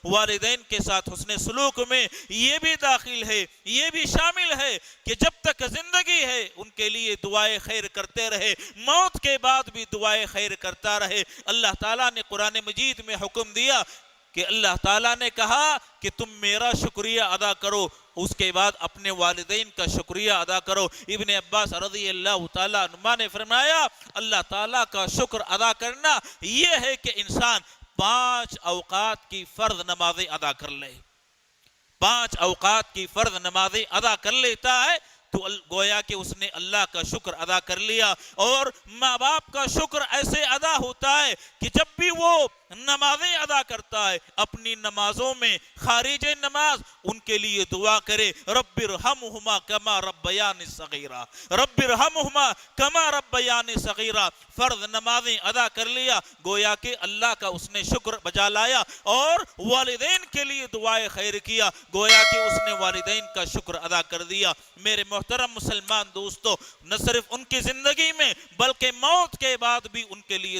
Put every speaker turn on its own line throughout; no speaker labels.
والدین کے ساتھ حسن سلوک میں یہ بھی داخل ہے، یہ بھی شامل ہے کہ جب تک زندگی ہے ان کے لیے دعائیں خیر کرتے رہے، موت کے بعد بھی دعائیں خیر کرتا رہے۔ اللہ تعالیٰ نے قرآن مجید میں حکم دیا کہ اللہ تعالیٰ نے کہا کہ تم میرا شکریہ ادا کرو، اس کے بعد اپنے والدین کا شکریہ ادا کرو۔ ابن عباس رضی اللہ تعالیٰ عنہ نے فرمایا اللہ تعالیٰ کا شکر ادا کرنا یہ ہے کہ انسان 5 اوقات کی فرض نمازیں ادا کر لے، 5 اوقات کی فرض نمازیں ادا کر لیتا ہے تو گویا کہ اس نے اللہ کا شکر ادا کر لیا۔ اور ماں باپ کا شکر ایسے ادا ہوتا ہے کہ جب بھی وہ نمازیں ادا کرتا ہے اپنی نمازوں میں خارج نماز ان کے لیے دعا کرے، رب ارحمہما کما ربیانی صغیرا، رب ارحمہما کما ربیانی صغیرا۔ فرض نمازیں ادا کر لیا، گویا کہ اللہ کا اس نے شکر بجا لایا، اور والدین کے لیے دعائیں خیر کیا، گویا کہ اس نے والدین کا شکر ادا کر دیا۔ میرے محترم مسلمان دوستو، نہ صرف ان کی زندگی میں بلکہ موت کے بعد بھی ان کے لیے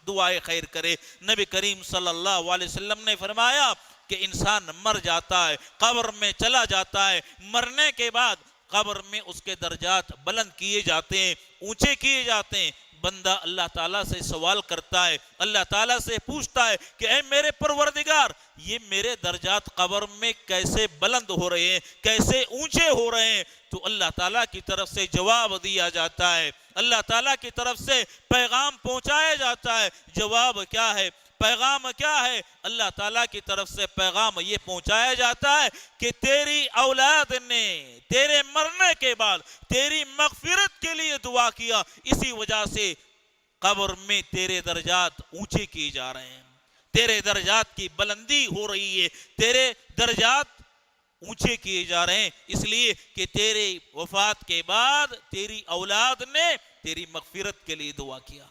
دعائیں خیر کرے۔ نبی کریم صلی اللہ علیہ وسلم نے فرمایا کہ انسان مر جاتا ہے، قبر میں چلا جاتا ہے، مرنے کے بعد قبر میں اس کے درجات بلند کیے جاتے ہیں، اونچے کیے جاتے ہیں۔ بندہ اللہ تعالیٰ سے سوال کرتا ہے، اللہ تعالیٰ سے پوچھتا ہے کہ اے میرے پروردگار یہ میرے درجات قبر میں کیسے بلند ہو رہے ہیں، کیسے اونچے ہو رہے ہیں؟ تو اللہ تعالیٰ کی طرف سے جواب دیا جاتا ہے، اللہ تعالیٰ کی طرف سے پیغام پہنچایا جاتا ہے۔ جواب کیا ہے؟ پیغام کیا ہے؟ اللہ تعالیٰ کی طرف سے پیغام یہ پہنچایا جاتا ہے کہ تیری اولاد نے تیرے مرنے کے بعد تیری مغفرت کے لیے دعا کیا، اسی وجہ سے قبر میں تیرے درجات اونچے کیے جا رہے ہیں، تیرے درجات کی بلندی ہو رہی ہے، تیرے درجات اونچے کیے جا رہے ہیں، اس لیے کہ تیرے وفات کے بعد تیری اولاد نے تیری مغفرت کے لیے دعا کیا۔